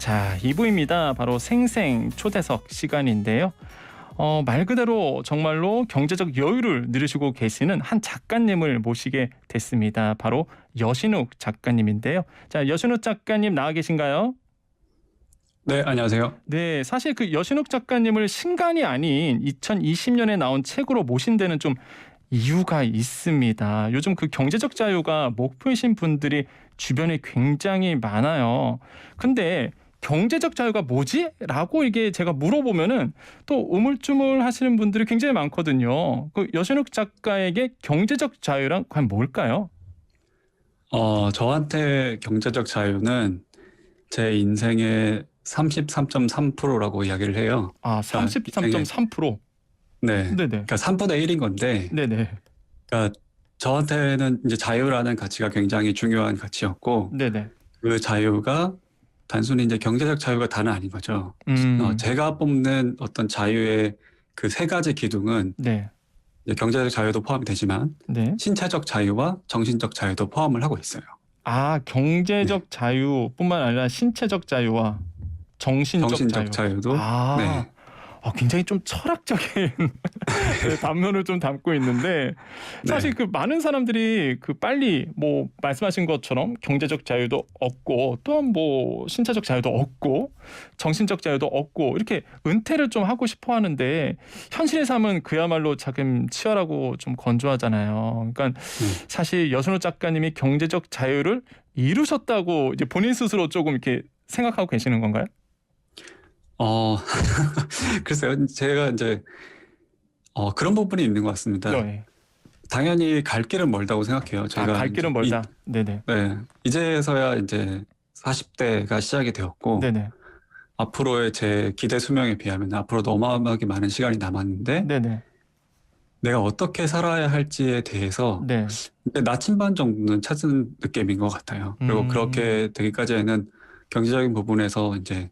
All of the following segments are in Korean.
자, 2부입니다. 바로 생생 초대석 시간인데요. 말 그대로 정말로 경제적 여유를 누리시고 계시는 한 작가님을 모시게 됐습니다. 바로 여신욱 작가님인데요. 자, 여신욱 작가님 나와 계신가요? 네, 안녕하세요. 네, 사실 그 여신욱 작가님을 신간이 아닌 2020년에 나온 책으로 모신 데는 좀 이유가 있습니다. 요즘 그 경제적 자유가 목표이신 분들이 주변에 굉장히 많아요. 근데 경제적 자유가 뭐지? 라고 이게 제가 물어보면은 또 우물쭈물 하시는 분들이 굉장히 많거든요. 그 여신욱 작가에게 경제적 자유란 과연 뭘까요? 저한테 경제적 자유는 제 인생의 33.3%라고 이야기를 해요. 아, 33.3%. 네. 네네. 그러니까 3분의 1인 건데, 네네. 그러니까 저한테는 이제 자유라는 가치가 굉장히 중요한 가치였고, 네네. 그 자유가 단순히 이제 경제적 자유가 다는 아닌 거죠. 제가 뽑는 어떤 자유의 그 세 가지 기둥은 네. 이제 경제적 자유도 포함이 되지만, 네. 신체적 자유와 정신적 자유도 포함을 하고 있어요. 아, 경제적 자유뿐만 아니라 신체적 자유와 정신적 정신적 자유. 자유도. 아, 네. 굉장히 좀 철학적인 네, 단면을 좀 담고 있는데 사실 네. 그 많은 사람들이 그 빨리 뭐 말씀하신 것처럼 경제적 자유도 얻고 또한 뭐 신체적 자유도 얻고 정신적 자유도 얻고 이렇게 은퇴를 좀 하고 싶어 하는데 현실의 삶은 그야말로 자금 치열하고 좀 건조하잖아요. 그러니까 사실 여순호 작가님이 경제적 자유를 이루셨다고 이제 본인 스스로 조금 이렇게 생각하고 계시는 건가요? 글쎄요. 제가 이제 그런 부분이 있는 것 같습니다. 네. 당연히 갈 길은 멀다고 생각해요. 제가 갈 이제 길은 멀다. 네네. 네, 이제서야 이제 40대가 시작이 되었고 네네. 앞으로의 제 기대 수명에 비하면 앞으로도 어마어마하게 많은 시간이 남았는데 네네. 내가 어떻게 살아야 할지에 대해서 네. 나침반 정도는 찾은 느낌인 것 같아요. 그리고 그렇게 되기까지에는 경제적인 부분에서 이제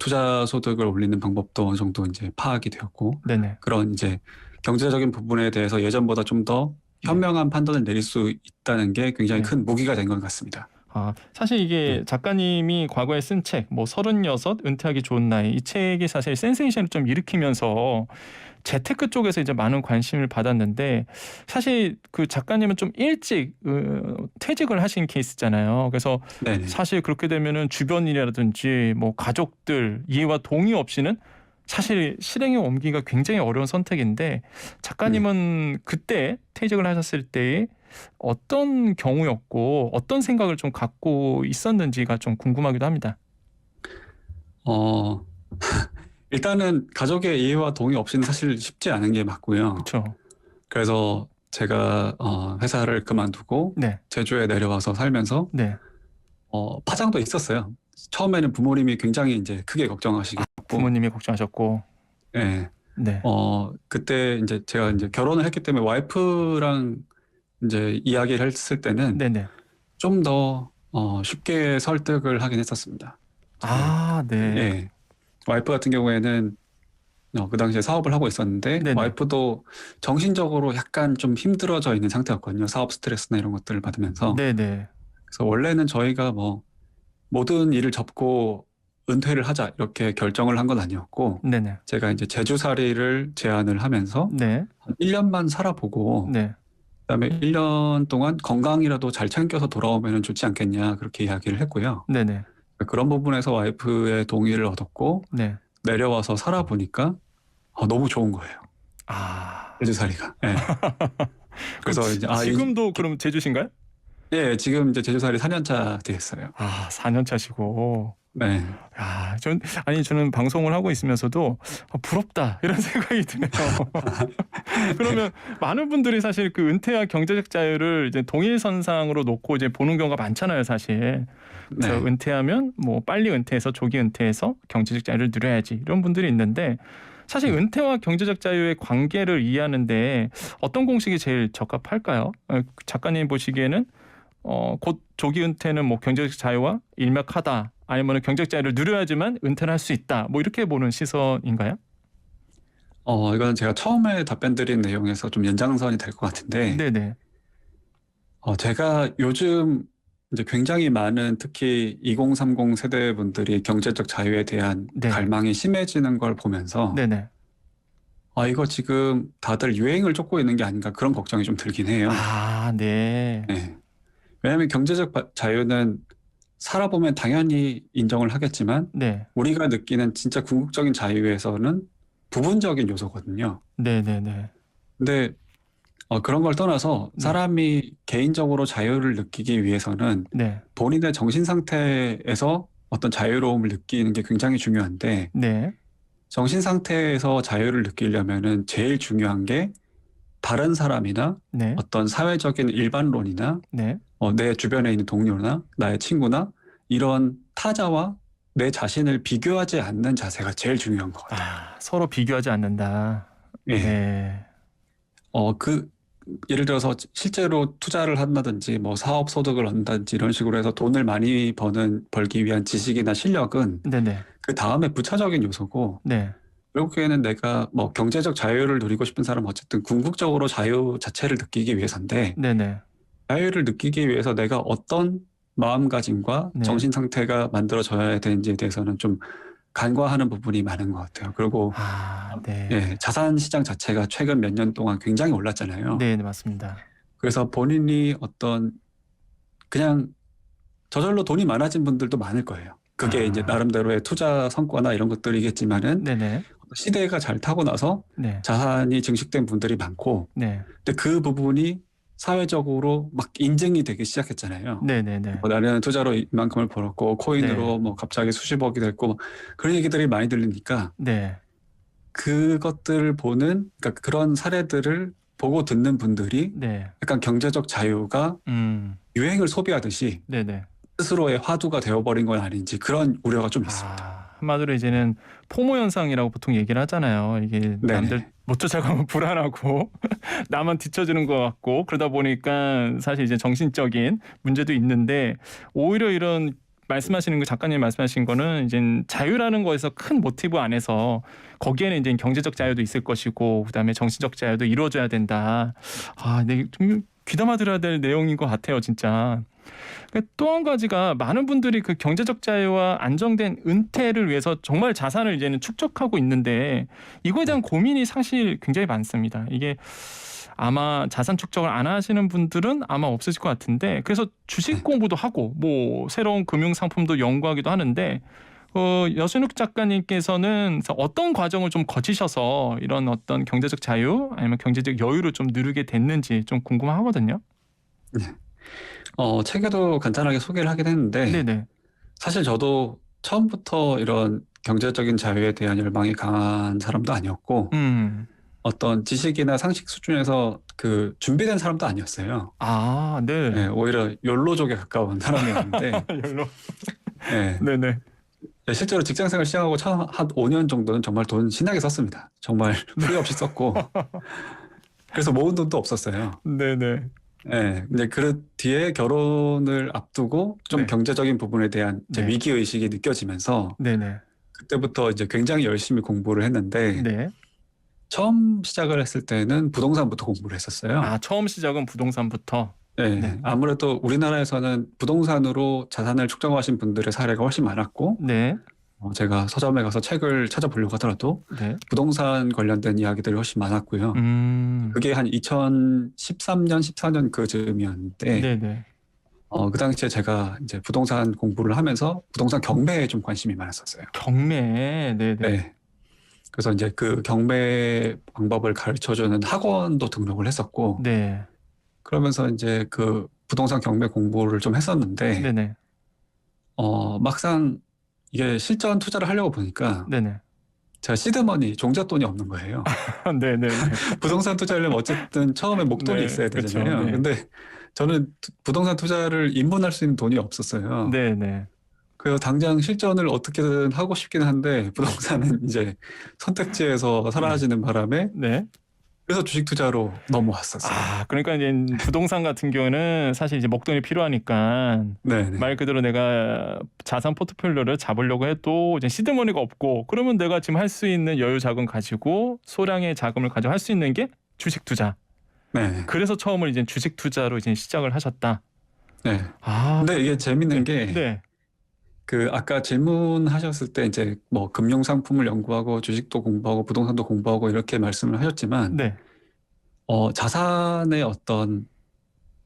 투자 소득을 올리는 방법도 어느 정도 이제 파악이 되었고 네네. 그런 이제 경제적인 부분에 대해서 예전보다 좀 더 현명한 판단을 내릴 수 있다는 게 굉장히 네. 큰 무기가 된 것 같습니다. 사실 이게 작가님이 과거에 쓴 책, 뭐 36 은퇴하기 좋은 나이 이 책이 사실 센세이션을 좀 일으키면서 재테크 쪽에서 이제 많은 관심을 받았는데 사실 그 작가님은 좀 일찍 퇴직을 하신 케이스잖아요. 그래서 네네. 사실 그렇게 되면은 주변 일이라든지 뭐 가족들 이해와 동의 없이는 사실 실행에 옮기기가 굉장히 어려운 선택인데 작가님은 그때 퇴직을 하셨을 때 어떤 경우였고 어떤 생각을 좀 갖고 있었는지가 좀 궁금하기도 합니다. 어, 일단은 가족의 이해와 동의 없이는 사실 쉽지 않은 게 맞고요. 그렇죠. 그래서 제가 회사를 그만두고 네. 제주에 내려와서 살면서 네. 파장도 있었어요. 처음에는 부모님이 굉장히 이제 크게 걱정하시고, 부모님이 걱정하셨고. 예, 네. 그때 이제 제가 이제 결혼을 했기 때문에 와이프랑 이제 이야기를 했을 때는 네네. 좀 더 쉽게 설득을 하긴 했었습니다. 네. 예, 와이프 같은 경우에는 그 당시에 사업을 하고 있었는데 네네. 와이프도 정신적으로 약간 좀 힘들어져 있는 상태였거든요. 사업 스트레스나 이런 것들을 받으면서. 네네. 그래서 원래는 저희가 뭐 모든 일을 접고 은퇴를 하자 이렇게 결정을 한 건 아니었고 네네. 제가 이제 제주살이를 제안을 하면서 네. 한 1년만 살아보고 네. 그다음에 1년 동안 건강이라도 잘 챙겨서 돌아오면 좋지 않겠냐 그렇게 이야기를 했고요. 네네. 그런 부분에서 와이프의 동의를 얻었고 네. 내려와서 살아보니까 너무 좋은 거예요. 아. 제주살이가. 예. 그래서 이제 지금도 그럼 제주신가요? 예, 지금 이제 제주살이 4년차 됐어요. 4년 차시고. 네. 저는 방송을 하고 있으면서도 부럽다 이런 생각이 드네요. 그러면 많은 분들이 사실 그 은퇴와 경제적 자유를 이제 동일선상으로 놓고 이제 보는 경우가 많잖아요, 사실. 그래서 네. 은퇴하면 뭐 빨리 은퇴해서 조기 은퇴해서 경제적 자유를 누려야지 이런 분들이 있는데 사실 은퇴와 경제적 자유의 관계를 이해하는데 어떤 공식이 제일 적합할까요? 작가님 보시기에는 곧 조기 은퇴는 뭐 경제적 자유와 일맥하다. 아니면 경제적 자유를 누려야지만 은퇴를 할 수 있다. 뭐 이렇게 보는 시선인가요? 이건 제가 처음에 답변 드린 내용에서 좀 연장선이 될 것 같은데, 네네. 제가 요즘 이제 굉장히 많은 특히 2030 세대 분들이 경제적 자유에 대한 네. 갈망이 심해지는 걸 보면서 네네. 이거 지금 다들 유행을 쫓고 있는 게 아닌가 그런 걱정이 좀 들긴 해요. 아, 네. 네. 왜냐하면 경제적 자유는 살아보면 당연히 인정을 하겠지만 네. 우리가 느끼는 진짜 궁극적인 자유에서는 부분적인 요소거든요. 네네네. 근데 그런 걸 떠나서 네. 사람이 개인적으로 자유를 느끼기 위해서는 네. 본인의 정신 상태에서 어떤 자유로움을 느끼는 게 굉장히 중요한데 네. 정신 상태에서 자유를 느끼려면은 제일 중요한 게 다른 사람이나 네. 어떤 사회적인 일반론이나 네. 내 주변에 있는 동료나 나의 친구나 이런 타자와 내 자신을 비교하지 않는 자세가 제일 중요한 것 같아요. 서로 비교하지 않는다. 예. 네. 예를 들어서 실제로 투자를 한다든지 뭐 사업 소득을 얻는다든지 이런 식으로 해서 돈을 많이 벌기 위한 지식이나 실력은 네네. 그 다음에 부차적인 요소고 네. 결국에는 내가 뭐 경제적 자유를 누리고 싶은 사람은 어쨌든 궁극적으로 자유 자체를 느끼기 위해서인데 네네. 자유를 느끼기 위해서 내가 어떤 마음가짐과 네. 정신 상태가 만들어져야 되는지에 대해서는 좀 간과하는 부분이 많은 것 같아요. 그리고 네. 자산 시장 자체가 최근 몇 년 동안 굉장히 올랐잖아요. 네, 맞습니다. 그래서 본인이 어떤 그냥 저절로 돈이 많아진 분들도 많을 거예요. 그게 이제 나름대로의 투자 성과나 이런 것들이겠지만은 네네. 시대가 잘 타고 나서 네. 자산이 증식된 분들이 많고 네. 근데 그 부분이 사회적으로 막 인증이 되기 시작했잖아요. 네네네. 나는 투자로 이만큼을 벌었고 코인으로 네. 뭐 갑자기 수십억이 됐고 그런 얘기들이 많이 들리니까 네. 그것들을 보는 그러니까 그런 사례들을 보고 듣는 분들이 네. 약간 경제적 자유가 유행을 소비하듯이 네네. 스스로의 화두가 되어버린 건 아닌지 그런 우려가 좀 있습니다. 한마디로 이제는 포모 현상이라고 보통 얘기를 하잖아요. 이게 남들 네네. 못 쫓아가면 불안하고 나만 뒤처지는 것 같고 그러다 보니까 사실 이제 정신적인 문제도 있는데 오히려 이런 말씀하시는 거 작가님 말씀하신 거는 이제 자유라는 거에서 큰 모티브 안에서 거기에는 이제 경제적 자유도 있을 것이고 그다음에 정신적 자유도 이루어져야 된다. 네, 좀 귀담아 들어야 될 내용인 것 같아요, 진짜. 또 한 가지가 많은 분들이 그 경제적 자유와 안정된 은퇴를 위해서 정말 자산을 이제는 축적하고 있는데 이거에 대한 고민이 사실 굉장히 많습니다. 이게 아마 자산 축적을 안 하시는 분들은 아마 없으실 것 같은데 그래서 주식 공부도 하고 뭐 새로운 금융 상품도 연구하기도 하는데 여순욱 작가님께서는 어떤 과정을 좀 거치셔서 이런 어떤 경제적 자유 아니면 경제적 여유를 좀 누리게 됐는지 좀 궁금하거든요. 네. 책에도 간단하게 소개를 하긴 했는데 네네. 사실 저도 처음부터 이런 경제적인 자유에 대한 열망이 강한 사람도 아니었고 어떤 지식이나 상식 수준에서 그 준비된 사람도 아니었어요. 네. 네, 오히려 욜로족에 가까운 사람이었는데 열로. 네. 네네. 실제로 직장생활 시작하고 처음 한 5년 정도는 정말 돈 신나게 썼습니다. 정말 후회 없이 썼고 그래서 모은 돈도 없었어요. 네네. 네, 근데 그 뒤에 결혼을 앞두고 좀 네. 경제적인 부분에 대한 네. 위기 의식이 느껴지면서 네네. 그때부터 이제 굉장히 열심히 공부를 했는데 네. 처음 시작을 했을 때는 부동산부터 공부를 했었어요. 처음 시작은 부동산부터. 네, 네. 아무래도 우리나라에서는 부동산으로 자산을 축적하신 분들의 사례가 훨씬 많았고 네. 제가 서점에 가서 책을 찾아보려고 하더라도 네. 부동산 관련된 이야기들이 훨씬 많았고요. 그게 한 2013년, 14년 그 즈음이었는데 네네. 그 당시에 제가 이제 부동산 공부를 하면서 부동산 경매에 좀 관심이 많았었어요. 경매. 네네. 네. 그래서 이제 그 경매 방법을 가르쳐주는 학원도 등록을 했었고 네. 그러면서 이제 그 부동산 경매 공부를 좀 했었는데 네네. 막상 이게 실전 투자를 하려고 보니까 네네. 제가 시드머니 종잣돈이 없는 거예요. 네네. 부동산 투자하려면 어쨌든 처음에 목돈이 네, 있어야 그쵸. 되잖아요. 네. 근데 저는 부동산 투자를 입문할 수 있는 돈이 없었어요. 네네. 그래서 당장 실전을 어떻게든 하고 싶긴 한데 부동산은 이제 선택지에서 사라지는 바람에 네. 그래서 주식 투자로 넘어왔었어요. 그러니까 이제 부동산 같은 경우는 사실 이제 목돈이 필요하니까 네네. 말 그대로 내가 자산 포트폴리오를 잡으려고 해도 이제 시드머니가 없고 그러면 내가 지금 할 수 있는 여유 자금 가지고 소량의 자금을 가지고 할 수 있는 게 주식 투자. 네. 그래서 처음을 이제 주식 투자로 이제 시작을 하셨다. 네. 아, 근데 이게 재밌는 네. 게 네. 그 아까 질문하셨을 때 이제 뭐 금융 상품을 연구하고 주식도 공부하고 부동산도 공부하고 이렇게 말씀을 하셨지만 네. 자산의 어떤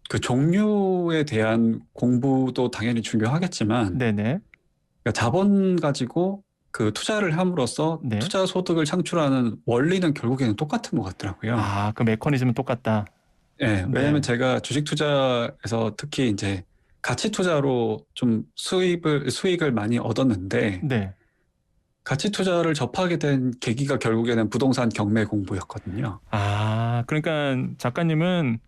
그 종류에 대한 공부도 당연히 중요하겠지만 네네. 그러니까 자본 가지고 그 투자를 함으로써 네. 투자 소득을 창출하는 원리는 결국에는 똑같은 것 같더라고요. 아, 그 메커니즘은 똑같다. 예, 왜냐하면 네. 제가 주식 투자에서 특히 이제 가치 투자로 좀 수익을 많이 얻었는데 네. 가치 투자를 접하게 된 계기가 결국에는 부동산 경매 공부였거든요. 아, 그러니까 작가님은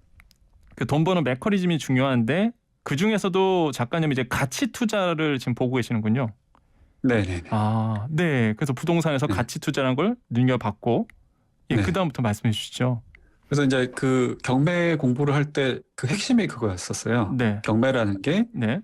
그 돈 버는 메커니즘이 중요한데 그 중에서도 작가님이 이제 가치 투자를 지금 보고 계시는군요. 네네네. 아, 네. 그래서 부동산에서 네. 가치 투자라는 걸 눈여봤고, 예, 그 네. 다음부터 말씀해 주시죠. 그래서 이제 그 경매 공부를 할 때 그 핵심이 그거였었어요. 네. 경매라는 게 네.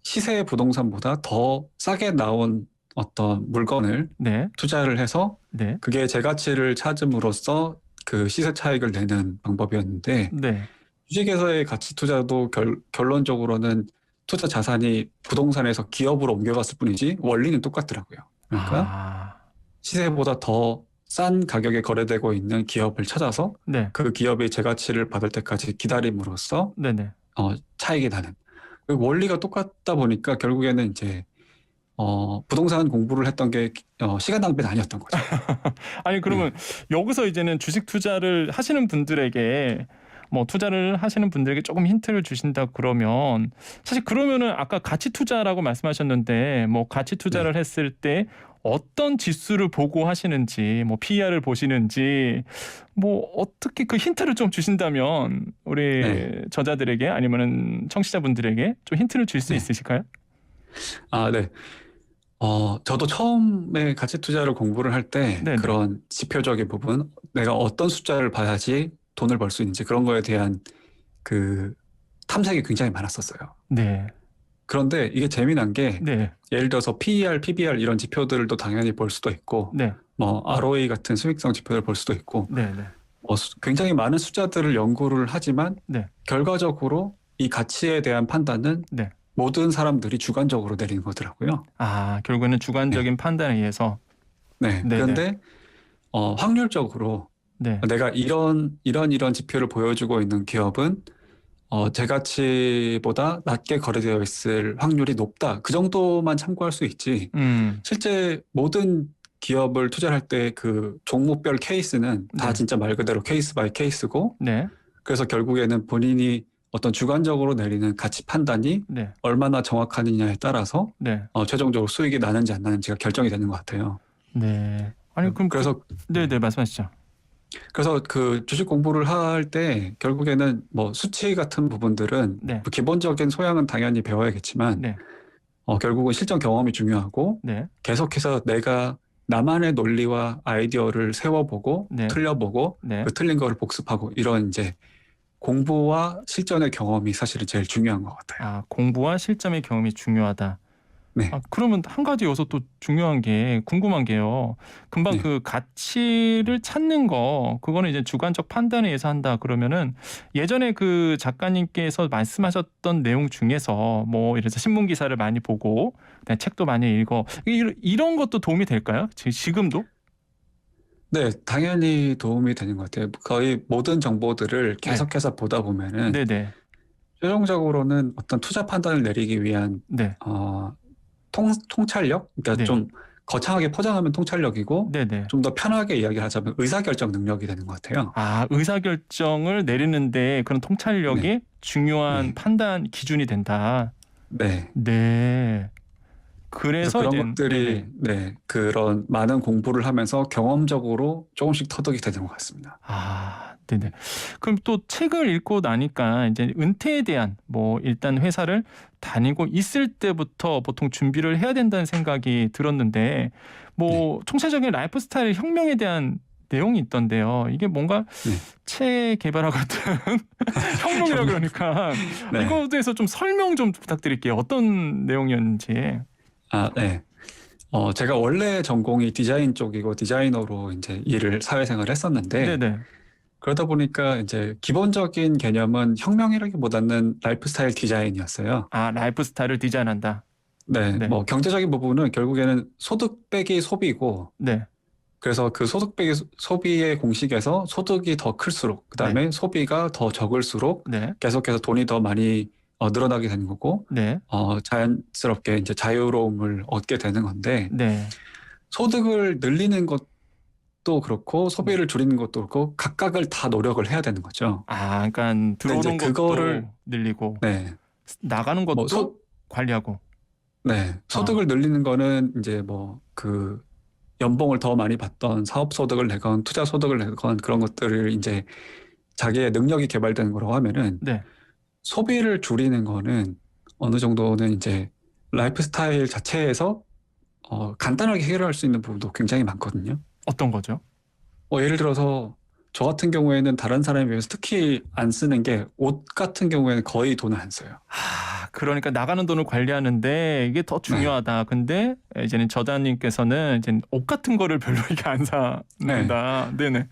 시세 부동산보다 더 싸게 나온 어떤 물건을 네. 투자를 해서 네. 그게 제 가치를 찾음으로써 그 시세 차익을 내는 방법이었는데 네. 주식에서의 가치 투자도 결론적으로는 투자 자산이 부동산에서 기업으로 옮겨갔을 뿐이지 원리는 똑같더라고요. 그러니까 아, 시세보다 더 싼 가격에 거래되고 있는 기업을 찾아서 네. 그 기업이 제 가치를 받을 때까지 기다림으로써 네네. 차익이 나는. 그 원리가 똑같다 보니까 결국에는 이제 부동산 공부를 했던 게 시간 낭비는 아니었던 거죠. 아니, 네. 그러면 여기서 이제는 주식 투자를 하시는 분들에게 뭐 투자를 하시는 분들에게 조금 힌트를 주신다 그러면 사실 그러면은 아까 가치 투자라고 말씀하셨는데 뭐 가치 투자를 네. 했을 때 어떤 지수를 보고 하시는지 뭐 PER을 보시는지 뭐 어떻게 그 힌트를 좀 주신다면 네. 우리 저자들에게 아니면은 청취자분들에게 좀 힌트를 줄 수 네. 있으실까요? 아, 네. 저도 처음에 가치 투자를 공부를 할 때 네네. 그런 지표적인 부분, 내가 어떤 숫자를 봐야지 돈을 벌 수 있는지 그런 거에 대한 그 탐색이 굉장히 많았었어요. 네. 그런데 이게 재미난 게 네. 예를 들어서 PER, PBR 이런 지표들도 당연히 볼 수도 있고 네. 뭐 ROE 같은 수익성 지표를 볼 수도 있고 네. 네. 굉장히 많은 숫자들을 연구를 하지만 네. 결과적으로 이 가치에 대한 판단은 네. 모든 사람들이 주관적으로 내리는 거더라고요. 아, 결국에는 네. 주관적인 판단에 의해서. 네. 네네. 그런데 확률적으로 네. 내가 이런 지표를 보여주고 있는 기업은 제 가치보다 낮게 거래되어 있을 확률이 높다. 그 정도만 참고할 수 있지. 음. 실제 모든 기업을 투자할 때 그 종목별 케이스는 다 네. 진짜 말 그대로 케이스 바이 케이스고 네. 그래서 결국에는 본인이 어떤 주관적으로 내리는 가치 판단이 네. 얼마나 정확하느냐에 따라서 네. 최종적으로 수익이 나는지 안 나는지가 결정이 되는 것 같아요. 네. 아니 그럼 그래서 네네 말씀하시죠. 그 주식 공부를 할 때 결국에는 뭐 수치 같은 부분들은 네. 뭐 기본적인 소양은 당연히 배워야겠지만 네. 결국은 실전 경험이 중요하고 네. 계속해서 내가 나만의 논리와 아이디어를 세워보고 네. 틀려보고 네. 그 틀린 거를 복습하고 이런 이제 공부와 실전의 경험이 사실은 제일 중요한 것 같아요. 아, 공부와 실점의 경험이 중요하다. 네, 아, 그러면 한 가지 여기서 또 중요한 게 궁금한 게요. 금방 네, 그 가치를 찾는 거 그거는 이제 주관적 판단에 의해서 한다 그러면은 예전에 그 작가님께서 말씀하셨던 내용 중에서 뭐 이래서 신문 기사를 많이 보고 그다음에 책도 많이 읽어 이런 것도 도움이 될까요? 지금도? 네, 당연히 도움이 되는 것 같아요. 거의 모든 정보들을 네. 계속해서 보다 보면은 네네. 최종적으로는 어떤 투자 판단을 내리기 위한 네. 통찰력? 그러니까 네. 좀 거창하게 포장하면 통찰력이고 네네. 좀 더 편하게 이야기하자면 의사결정 능력이 되는 것 같아요. 아, 의사결정을 내리는데 그런 네, 통찰력이 중요한 네, 판단 기준이 된다. 네. 네. 그래서 그래서 그런 이제 것들이 네네. 네, 그런 많은 공부를 하면서 경험적으로 조금씩 터득이 되는 것 같습니다. 아, 네네. 그럼 또 책을 읽고 나니까 이제 은퇴에 대한 뭐 일단 회사를 다니고 있을 때부터 보통 준비를 해야 된다는 생각이 들었는데 네, 뭐 총체적인 라이프 스타일 혁명에 대한 내용이 있던데요. 이게 뭔가 네. 체 개발화 같은 혁명이라 혁명. 그러니까 네. 이거에 대해서 좀 설명 좀 부탁드릴게요. 어떤 내용이었는지. 네. 제가 원래 전공이 디자인 쪽이고 디자이너로 이제 일을 사회생활을 했었는데 네네. 그러다 보니까 이제 기본적인 개념은 혁명이라기보다는 라이프 스타일 디자인이었어요. 아, 라이프 스타일을 디자인한다. 네, 네. 뭐 경제적인 부분은 결국에는 소득 빼기 소비고, 네. 그래서 그 소득 빼기 소비의 공식에서 소득이 더 클수록, 그다음에 소비가 더 적을수록 네. 계속해서 돈이 더 많이 늘어나게 되는 거고, 네. 자연스럽게 이제 자유로움을 얻게 되는 건데, 네. 소득을 늘리는 것도 그렇고 소비를 줄이는 것도 그렇고 각각을 다 노력을 해야 되는 거죠. 아, 그러니까 들어오는 이제 것도 그거를- 늘리고 네, 나가는 것도 뭐 관리하고. 네, 소득을 늘리는 거는 이제 뭐 그 연봉을 더 많이 받던 사업 소득을 내건 투자 소득을 내건 그런 것들을 이제 자기의 능력이 개발되는 거라고 하면은, 네. 소비를 줄이는 거는 어느 정도는 이제 라이프 스타일 자체에서 간단하게 해결할 수 있는 부분도 굉장히 많거든요. 어떤 거죠? 예를 들어서 저 같은 경우에는 다른 사람에 비해서 특히 안 쓰는 게 옷 같은 경우에는 거의 돈을 안 써요. 아, 그러니까 나가는 돈을 관리하는데 이게 더 중요하다. 근데 이제는 저자님께서는 이제 옷 같은 거를 별로 이렇게 안 사는다. 네, 네.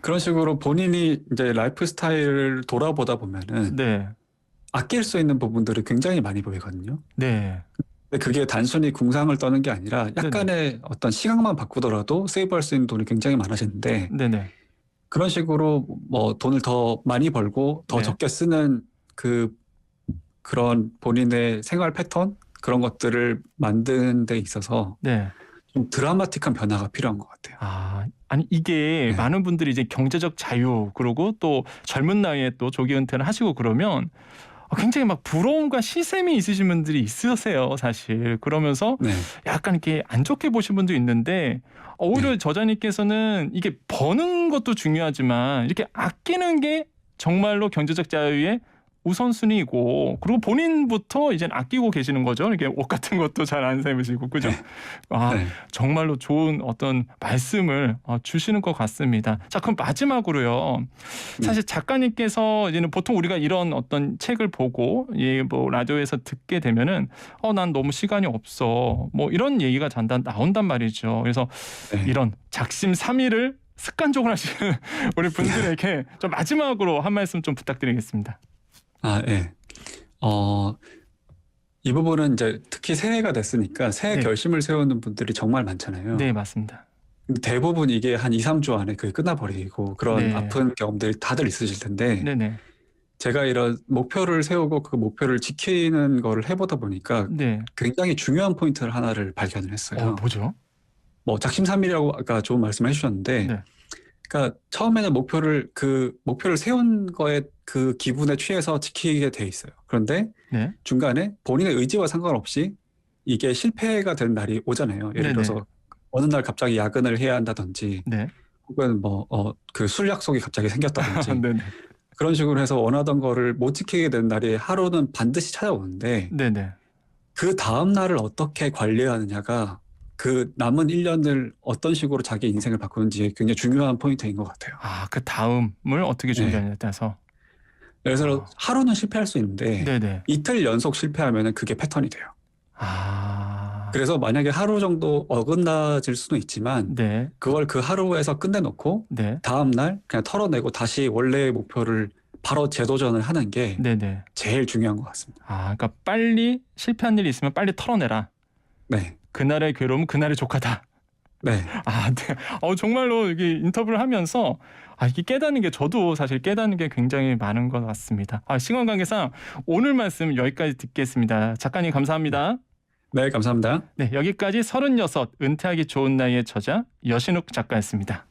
그런 식으로 본인이 이제 라이프 스타일을 돌아보다 보면은 네. 아낄 수 있는 부분들이 굉장히 많이 보이거든요. 네. 근데 그게 단순히 궁상을 떠는 게 아니라 약간의 어떤 시각만 바꾸더라도 세이브할 수 있는 돈이 굉장히 많아지는데, 네, 네. 그런 식으로 뭐 돈을 더 많이 벌고 더 네. 적게 쓰는 그런 본인의 생활 패턴, 그런 것들을 만드는 데 있어서 네. 좀 드라마틱한 변화가 필요한 것 같아요. 아, 아니 이게 네. 많은 분들이 이제 경제적 자유 그리고 또 젊은 나이에 또 조기 은퇴를 하시고 그러면 굉장히 막 부러움과 시샘이 있으신 분들이 있으세요, 사실. 그러면서 네, 약간 이렇게 안 좋게 보신 분도 있는데 오히려 네. 저자님께서는 이게 버는 것도 중요하지만 이렇게 아끼는 게 정말로 경제적 자유의 우선순위이고, 그리고 본인부터 이제 아끼고 계시는 거죠. 이렇게 옷 같은 것도 잘 안 사입으시고, 그죠? 네. 아, 네. 정말로 좋은 어떤 말씀을 주시는 것 같습니다. 자, 그럼 마지막으로요. 사실 작가님께서 이제는 보통 우리가 이런 어떤 책을 보고 뭐 라디오에서 듣게 되면은 난 너무 시간이 없어. 뭐 이런 얘기가 잔다 나온단 말이죠. 그래서 네. 이런 작심삼일을 습관적으로 하시는 우리 분들에게 좀 마지막으로 한 말씀 좀 부탁드리겠습니다. 네. 이 부분은 이제 특히 새해가 됐으니까 새해 네. 결심을 세우는 분들이 정말 많잖아요. 네, 맞습니다. 근데 대부분 이게 한 2, 3주 안에 그게 끝나버리고 그런 네. 아픈 경험들이 다들 있으실 텐데, 네네. 제가 이런 목표를 세우고 그 목표를 지키는 거를 해보다 보니까 네. 굉장히 중요한 포인트를 하나를 발견을 했어요. 뭐죠? 뭐 작심삼일이라고 아까 좋은 말씀을 해주셨는데, 네. 그러니까 처음에는 목표를 세운 거에 그 기분에 취해서 지키게 돼 있어요. 그런데 네. 중간에 본인의 의지와 상관없이 이게 실패가 되는 날이 오잖아요. 예를 네네. 들어서 어느 날 갑자기 야근을 해야 한다든지, 네. 혹은 그 술 약속이 갑자기 생겼다든지, 네네. 그런 식으로 해서 원하던 거를 못 지키게 되는 날이 하루는 반드시 찾아오는데, 네네. 그 다음 날을 어떻게 관리하느냐가 그 남은 1년을 어떤 식으로 자기 인생을 바꾸는지 굉장히 중요한 포인트인 것 같아요. 아, 그 다음을 어떻게 준비하냐에 따라서. 그래서 하루는 실패할 수 있는데 네네. 이틀 연속 실패하면 그게 패턴이 돼요. 아. 그래서 만약에 하루 정도 어긋나질 수는 있지만 네. 그걸 그 하루에서 끝내놓고 네. 다음 날 그냥 털어내고 다시 원래의 목표를 바로 재도전을 하는 게 네네. 제일 중요한 것 같습니다. 아, 그러니까 빨리 실패한 일이 있으면 빨리 털어내라. 네, 그날의 괴로움은 그날의 조카다. 네, 아, 네. 정말로 이게 인터뷰를 하면서 이게 깨닫는 게, 저도 사실 깨닫는 게 굉장히 많은 것 같습니다. 시간 관계상 오늘 말씀 여기까지 듣겠습니다. 작가님 감사합니다. 네, 감사합니다. 네, 여기까지 36 은퇴하기 좋은 나이의 저자 여신욱 작가였습니다.